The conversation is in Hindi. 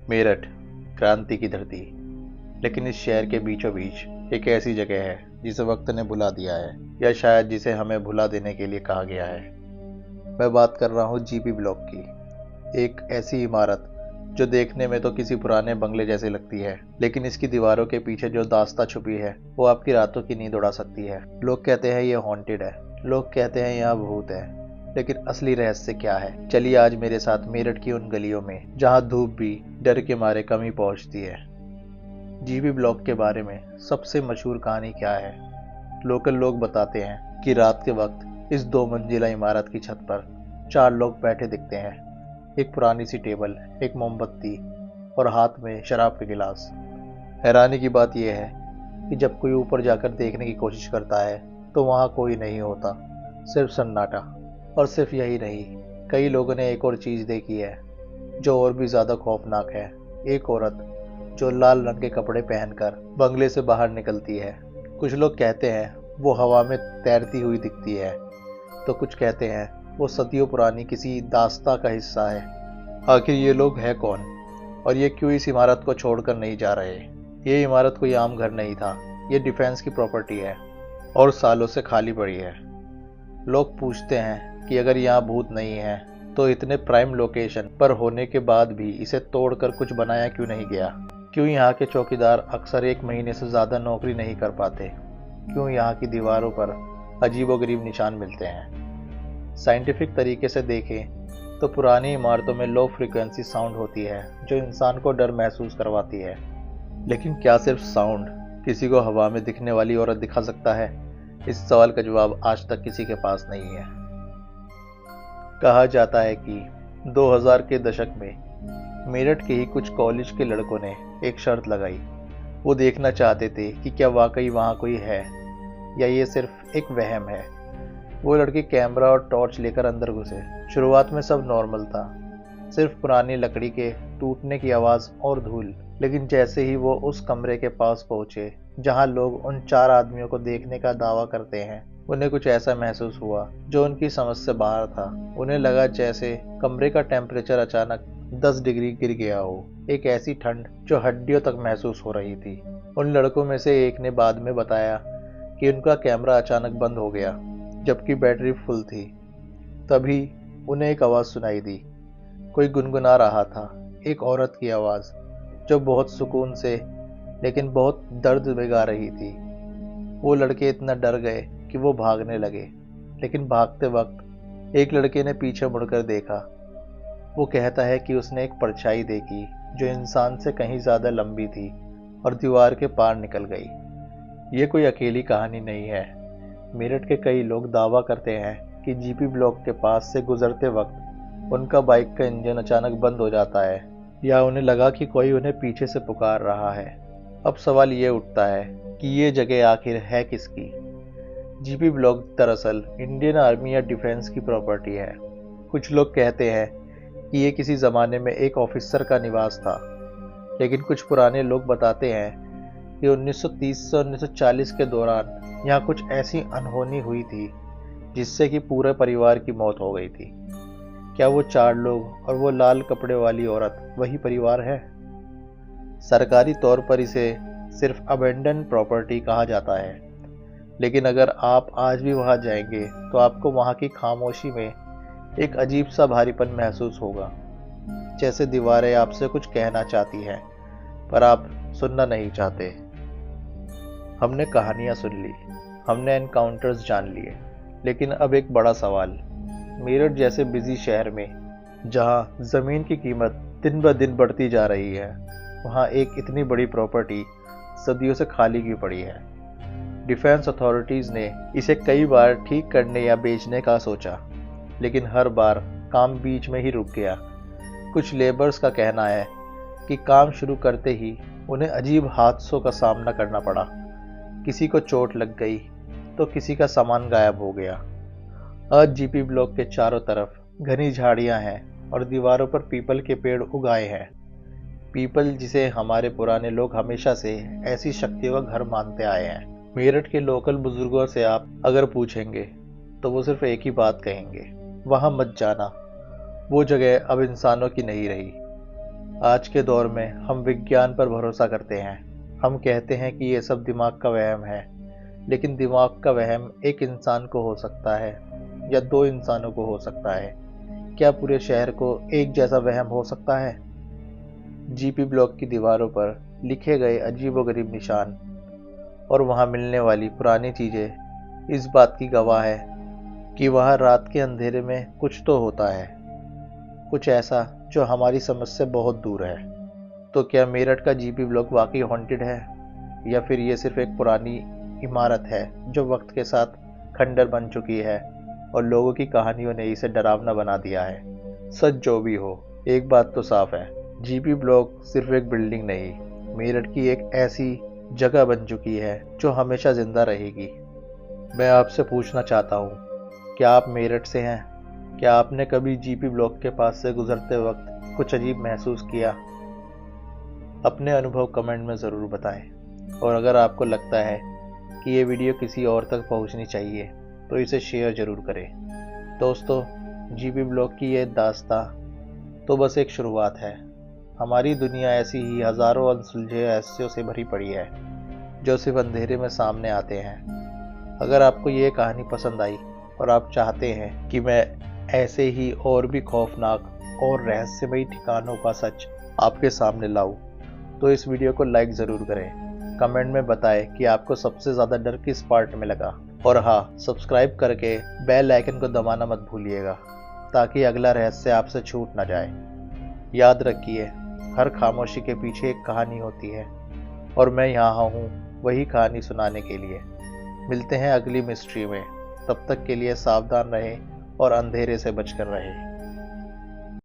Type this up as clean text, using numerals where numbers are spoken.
मेरठ, क्रांति की धरती। लेकिन इस शहर के बीचों बीच एक ऐसी जगह है जिसे वक्त ने भुला दिया है, या शायद जिसे हमें भुला देने के लिए कहा गया है। मैं बात कर रहा हूँ जीपी ब्लॉक की। एक ऐसी इमारत जो देखने में तो किसी पुराने बंगले जैसी लगती है, लेकिन इसकी दीवारों के पीछे जो दास्तां छुपी है वो आपकी रातों की नींद उड़ा सकती है। लोग कहते हैं ये हॉन्टेड है, लोग कहते हैं यहाँ भूत है, लेकिन असली रहस्य क्या है? चलिए आज मेरे साथ मेरठ की उन गलियों में जहाँ धूप भी डर के मारे कम ही पहुँचती है। जीपी ब्लॉक के बारे में सबसे मशहूर कहानी क्या है? लोकल लोग बताते हैं कि रात के वक्त इस 2 मंजिला इमारत की छत पर 4 लोग बैठे दिखते हैं। एक पुरानी सी टेबल, एक मोमबत्ती और हाथ में शराब के गिलास। हैरानी की बात यह है कि जब कोई ऊपर जाकर देखने की कोशिश करता है तो वहाँ कोई नहीं होता, सिर्फ सन्नाटा। और सिर्फ यही नहीं, कई लोगों ने एक और चीज़ देखी है जो और भी ज़्यादा खौफनाक है। एक औरत जो लाल रंग के कपड़े पहनकर बंगले से बाहर निकलती है। कुछ लोग कहते हैं वो हवा में तैरती हुई दिखती है, तो कुछ कहते हैं वो सदियों पुरानी किसी दास्तां का हिस्सा है। आखिर ये लोग हैं कौन और ये क्यों इस इमारत को छोड़कर नहीं जा रहे? ये इमारत कोई आम घर नहीं था, ये डिफेंस की प्रॉपर्टी है और सालों से खाली पड़ी है। लोग पूछते हैं कि अगर यहाँ भूत नहीं है तो इतने प्राइम लोकेशन पर होने के बाद भी इसे तोड़कर कुछ बनाया क्यों नहीं गया? क्यों यहाँ के चौकीदार अक्सर 1 महीने से ज़्यादा नौकरी नहीं कर पाते? क्यों यहाँ की दीवारों पर अजीबोगरीब निशान मिलते हैं? साइंटिफिक तरीके से देखें तो पुरानी इमारतों में लो फ्रिक्वेंसी साउंड होती है जो इंसान को डर महसूस करवाती है। लेकिन क्या सिर्फ साउंड किसी को हवा में दिखने वाली औरत दिखा सकता है? इस सवाल का जवाब आज तक किसी के पास नहीं है। कहा जाता है कि 2000 के दशक में मेरठ के ही कुछ कॉलेज के लड़कों ने एक शर्त लगाई। वो देखना चाहते थे कि क्या वाकई वहाँ कोई है या ये सिर्फ एक वहम है। वो लड़के कैमरा और टॉर्च लेकर अंदर घुसे। शुरुआत में सब नॉर्मल था, सिर्फ पुरानी लकड़ी के टूटने की आवाज़ और धूल। लेकिन जैसे ही वो उस कमरे के पास पहुंचे जहां लोग उन 4 आदमियों को देखने का दावा करते हैं, उन्हें कुछ ऐसा महसूस हुआ जो उनकी समझ से बाहर था। उन्हें लगा जैसे कमरे का टेम्परेचर अचानक 10 डिग्री गिर गया हो, एक ऐसी ठंड जो हड्डियों तक महसूस हो रही थी। उन लड़कों में से एक ने बाद में बताया कि उनका कैमरा अचानक बंद हो गया जबकि बैटरी फुल थी। तभी उन्हें एक आवाज़ सुनाई दी। कोई गुनगुना रहा था, एक औरत की आवाज़ जो बहुत सुकून से लेकिन बहुत दर्द में गा रही थी। वो लड़के इतना डर गए कि वो भागने लगे, लेकिन भागते वक्त एक लड़के ने पीछे मुड़कर देखा। वो कहता है कि उसने एक परछाई देखी जो इंसान से कहीं ज़्यादा लंबी थी और दीवार के पार निकल गई। ये कोई अकेली कहानी नहीं है। मेरठ के कई लोग दावा करते हैं कि जीपी ब्लॉक के पास से गुजरते वक्त उनका बाइक का इंजन अचानक बंद हो जाता है या उन्हें लगा कि कोई उन्हें पीछे से पुकार रहा है। अब सवाल ये उठता है कि ये जगह आखिर है किसकी? जीपी ब्लॉक दरअसल इंडियन आर्मी या डिफेंस की प्रॉपर्टी है। कुछ लोग कहते हैं कि ये किसी ज़माने में एक ऑफिसर का निवास था, लेकिन कुछ पुराने लोग बताते हैं कि 1930 से 1940 के दौरान यहाँ कुछ ऐसी अनहोनी हुई थी जिससे कि पूरे परिवार की मौत हो गई थी। क्या वो 4 लोग और वो लाल कपड़े वाली औरत वही परिवार है? सरकारी तौर पर इसे सिर्फ अबेंडन प्रॉपर्टी कहा जाता है, लेकिन अगर आप आज भी वहां जाएंगे तो आपको वहां की खामोशी में एक अजीब सा भारीपन महसूस होगा, जैसे दीवारें आपसे कुछ कहना चाहती हैं पर आप सुनना नहीं चाहते। हमने कहानियां सुन ली, हमने एनकाउंटर्स जान लिए, लेकिन अब एक बड़ा सवाल। मेरठ जैसे बिजी शहर में जहां जमीन की कीमत दिन ब दिन बढ़ती जा रही है, वहां एक इतनी बड़ी प्रॉपर्टी सदियों से खाली क्यों पड़ी है? डिफेंस अथॉरिटीज ने इसे कई बार ठीक करने या बेचने का सोचा, लेकिन हर बार काम बीच में ही रुक गया। कुछ लेबर्स का कहना है कि काम शुरू करते ही उन्हें अजीब हादसों का सामना करना पड़ा। किसी को चोट लग गई तो किसी का सामान गायब हो गया। आज जीपी ब्लॉक के चारों तरफ घनी झाड़ियां हैं और दीवारों पर पीपल के पेड़ उगाए हैं। पीपल जिसे हमारे पुराने लोग हमेशा से ऐसी शक्तियों का घर मानते आए हैं। मेरठ के लोकल बुजुर्गों से आप अगर पूछेंगे तो वो सिर्फ एक ही बात कहेंगे, वहां मत जाना, वो जगह अब इंसानों की नहीं रही। आज के दौर में हम विज्ञान पर भरोसा करते हैं। हम कहते हैं कि ये सब दिमाग का वहम है, लेकिन दिमाग का वहम एक इंसान को हो सकता है या दो इंसानों को हो सकता है। क्या पूरे शहर को एक जैसा वहम हो सकता है? जीपी ब्लॉक की दीवारों पर लिखे गए अजीबोगरीब निशान और वहां मिलने वाली पुरानी चीजें इस बात की गवाह है कि वहां रात के अंधेरे में कुछ तो होता है, कुछ ऐसा जो हमारी समझ से बहुत दूर है। तो क्या मेरठ का जीपी ब्लॉक वाकई हॉन्टेड है, या फिर ये सिर्फ एक पुरानी इमारत है जो वक्त के साथ खंडर बन चुकी है और लोगों की कहानियों ने इसे डरावना बना दिया है? सच जो भी हो, एक बात तो साफ है, जीपी ब्लॉक सिर्फ एक बिल्डिंग नहीं, मेरठ की एक ऐसी जगह बन चुकी है जो हमेशा जिंदा रहेगी। मैं आपसे पूछना चाहता हूँ, क्या आप मेरठ से हैं? क्या आपने कभी जीपी ब्लॉक के पास से गुजरते वक्त कुछ अजीब महसूस किया? अपने अनुभव कमेंट में ज़रूर बताएं। और अगर आपको लगता है कि ये वीडियो किसी और तक पहुंचनी चाहिए तो इसे शेयर ज़रूर करें। दोस्तों, जीपी ब्लॉक की ये दास्तां तो बस एक शुरुआत है। हमारी दुनिया ऐसी ही हज़ारों अनसुलझे रहस्यों से भरी पड़ी है जो सिर्फ अंधेरे में सामने आते हैं। अगर आपको ये कहानी पसंद आई और आप चाहते हैं कि मैं ऐसे ही और भी खौफनाक और रहस्यमयी ठिकानों का सच आपके सामने लाऊं, तो इस वीडियो को लाइक ज़रूर करें। कमेंट में बताएं कि आपको सबसे ज़्यादा डर किस पार्ट में लगा। और हाँ, सब्सक्राइब करके बेल आइकन को दबाना मत भूलिएगा ताकि अगला रहस्य आपसे छूट ना जाए। याद रखिए, हर खामोशी के पीछे एक कहानी होती है और मैं यहाँ हूँ वही कहानी सुनाने के लिए। मिलते हैं अगली मिस्ट्री में। तब तक के लिए सावधान रहें और अंधेरे से बचकर रहें।